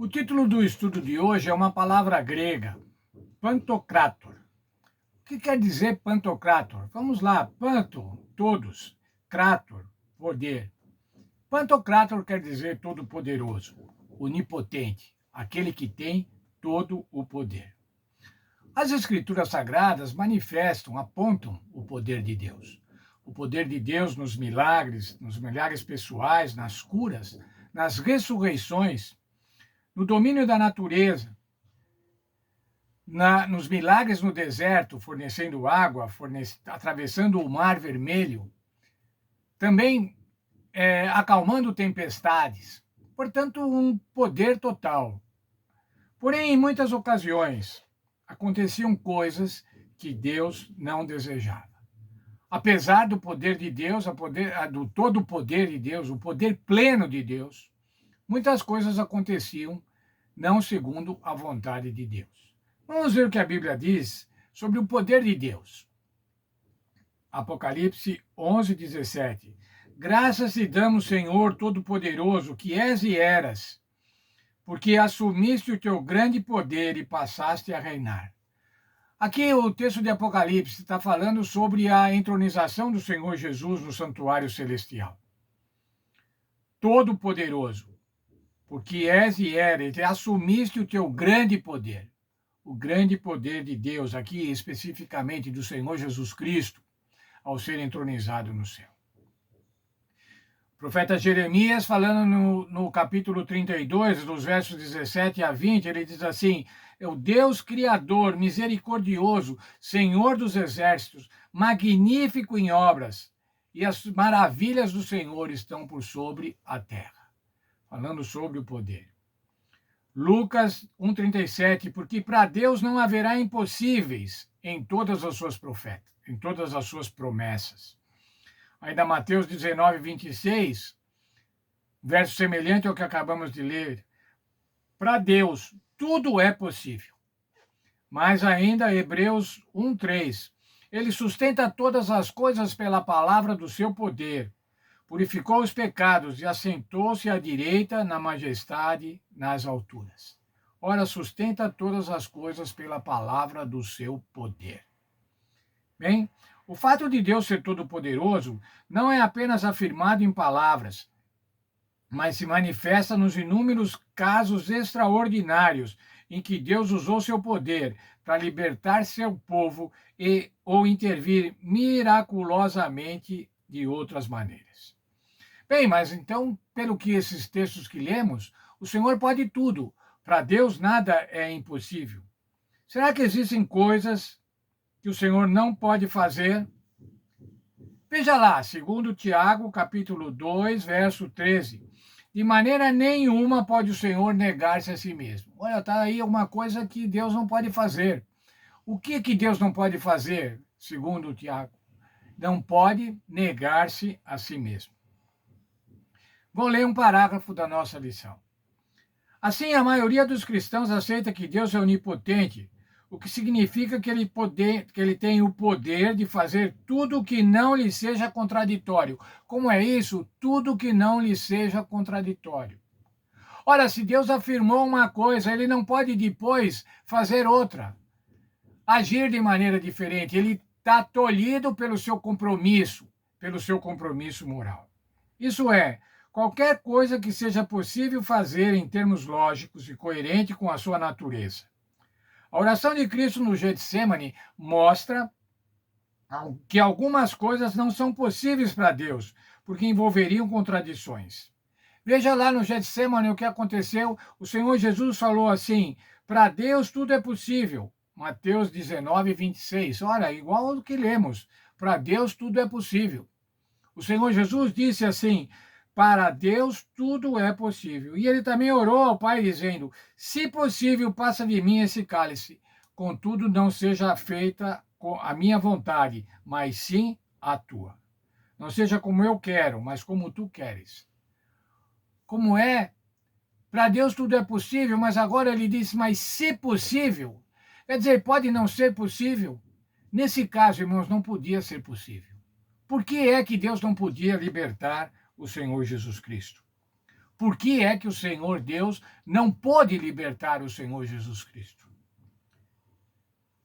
O título do estudo de hoje é uma palavra grega, pantocrator. O que quer dizer pantocrator? Vamos lá, panto, todos, krator, poder. Pantocrator quer dizer todo-poderoso, onipotente, aquele que tem todo o poder. As escrituras sagradas manifestam, apontam o poder de Deus. O poder de Deus nos milagres pessoais, nas curas, nas ressurreições, no domínio da natureza, nos milagres no deserto, fornecendo água, atravessando o Mar Vermelho, também acalmando tempestades. Portanto, um poder total. Porém, em muitas ocasiões, aconteciam coisas que Deus não desejava. Apesar do poder de Deus, do todo o poder de Deus, o poder pleno de Deus, muitas coisas aconteciam não segundo a vontade de Deus. Vamos ver o que a Bíblia diz sobre o poder de Deus. Apocalipse 11:17. Graças te damos, Senhor Todo-Poderoso, que és e eras, porque assumiste o teu grande poder e passaste a reinar. Aqui o texto de Apocalipse está falando sobre a entronização do Senhor Jesus no santuário celestial. Todo-Poderoso, porque és e eras, e assumiste o teu grande poder. O grande poder de Deus, aqui especificamente do Senhor Jesus Cristo, ao ser entronizado no céu. O profeta Jeremias, falando no capítulo 32, dos versos 17 a 20, ele diz assim: é o Deus Criador, misericordioso, Senhor dos exércitos, magnífico em obras, e as maravilhas do Senhor estão por sobre a terra. Falando sobre o poder. Lucas 1:37, porque para Deus não haverá impossíveis em todas as suas promessas. Ainda Mateus 19:26, verso semelhante ao que acabamos de ler. Para Deus tudo é possível. Mas ainda Hebreus 1:3, ele sustenta todas as coisas pela palavra do seu poder. Purificou os pecados e assentou-se à direita na majestade nas alturas. Ora, sustenta todas as coisas pela palavra do seu poder. Bem, o fato de Deus ser todo-poderoso não é apenas afirmado em palavras, mas se manifesta nos inúmeros casos extraordinários em que Deus usou seu poder para libertar seu povo ou intervir miraculosamente de outras maneiras. Bem, mas então, pelo que esses textos que lemos, o Senhor pode tudo. Para Deus nada é impossível. Será que existem coisas que o Senhor não pode fazer? Veja lá, segundo Tiago, capítulo 2, verso 13. De maneira nenhuma pode o Senhor negar-se a si mesmo. Olha, está aí uma coisa que Deus não pode fazer. O que Deus não pode fazer, segundo Tiago? Não pode negar-se a si mesmo. Vou ler um parágrafo da nossa lição. Assim, a maioria dos cristãos aceita que Deus é onipotente, o que significa que ele tem o poder de fazer tudo o que não lhe seja contraditório. Como é isso? Tudo que não lhe seja contraditório. Ora, se Deus afirmou uma coisa, ele não pode depois fazer outra, agir de maneira diferente. Ele está tolhido pelo seu compromisso moral. Isso é, qualquer coisa que seja possível fazer em termos lógicos e coerente com a sua natureza. A oração de Cristo no Getsemane mostra que algumas coisas não são possíveis para Deus, porque envolveriam contradições. Veja lá no Getsemane o que aconteceu. O Senhor Jesus falou assim: para Deus tudo é possível. Mateus 19:26. Olha, igual ao que lemos. Para Deus tudo é possível. O Senhor Jesus disse assim: para Deus tudo é possível. E ele também orou ao Pai dizendo: se possível, passa de mim esse cálice. Contudo, não seja feita a minha vontade, mas sim a tua. Não seja como eu quero, mas como tu queres. Como é? Para Deus tudo é possível, mas agora ele disse: mas se possível. Quer dizer, pode não ser possível? Nesse caso, irmãos, não podia ser possível. Por que é que Deus não podia libertar o Senhor Jesus Cristo? por que é que o Senhor Deus não pôde libertar o Senhor Jesus Cristo.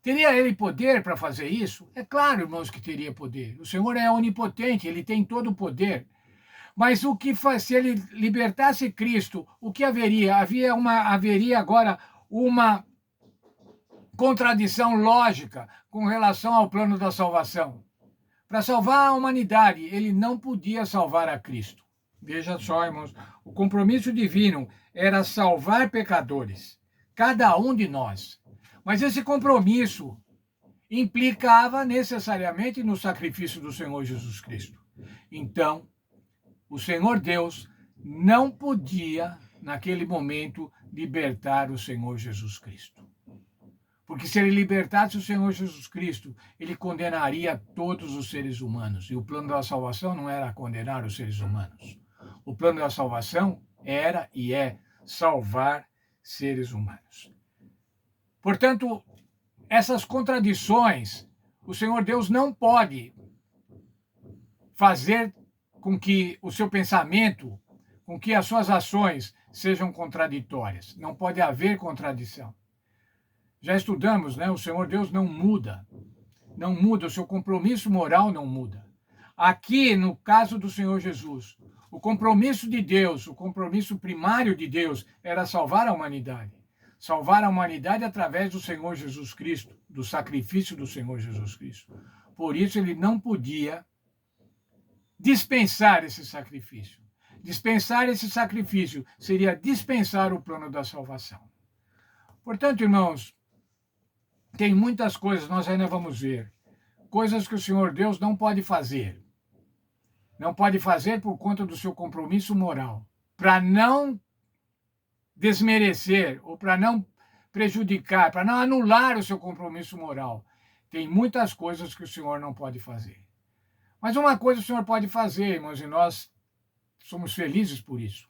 Teria ele poder para fazer isso? É claro, irmãos, que teria poder. O Senhor é onipotente, ele tem todo o poder. Mas o que faz, se ele libertasse Cristo, o que haveria? Haveria agora uma contradição lógica com relação ao plano da salvação. Para salvar a humanidade, ele não podia salvar a Cristo. Veja só, irmãos, o compromisso divino era salvar pecadores, cada um de nós. Mas esse compromisso implicava necessariamente no sacrifício do Senhor Jesus Cristo. Então, o Senhor Deus não podia, naquele momento, libertar o Senhor Jesus Cristo. Porque se ele libertasse o Senhor Jesus Cristo, ele condenaria todos os seres humanos. E o plano da salvação não era condenar os seres humanos. O plano da salvação era e é salvar seres humanos. Portanto, essas contradições, o Senhor Deus não pode fazer com que o seu pensamento, com que as suas ações sejam contraditórias. Não pode haver contradição. Já estudamos, né? O Senhor Deus não muda. Não muda, o seu compromisso moral não muda. Aqui, no caso do Senhor Jesus, o compromisso de Deus, o compromisso primário de Deus era salvar a humanidade. Salvar a humanidade através do Senhor Jesus Cristo, do sacrifício do Senhor Jesus Cristo. Por isso, ele não podia dispensar esse sacrifício. Dispensar esse sacrifício seria dispensar o plano da salvação. Portanto, irmãos, tem muitas coisas, nós ainda vamos ver, coisas que o Senhor Deus não pode fazer. Não pode fazer por conta do seu compromisso moral, para não desmerecer ou para não prejudicar, para não anular o seu compromisso moral. Tem muitas coisas que o Senhor não pode fazer. Mas uma coisa o Senhor pode fazer, irmãos, e nós somos felizes por isso.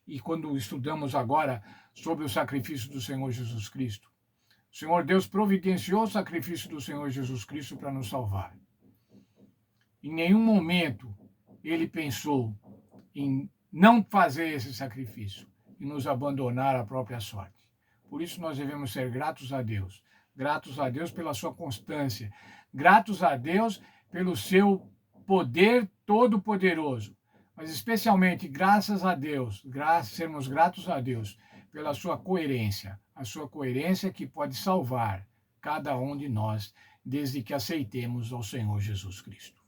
E quando estudamos agora sobre o sacrifício do Senhor Jesus Cristo, o Senhor Deus providenciou o sacrifício do Senhor Jesus Cristo para nos salvar. Em nenhum momento ele pensou em não fazer esse sacrifício e nos abandonar à própria sorte. Por isso nós devemos ser gratos a Deus. Gratos a Deus pela sua constância. Gratos a Deus pelo seu poder todo-poderoso. Mas especialmente graças a Deus, sermos gratos a Deus pela sua coerência. A sua coerência que pode salvar cada um de nós desde que aceitemos ao Senhor Jesus Cristo.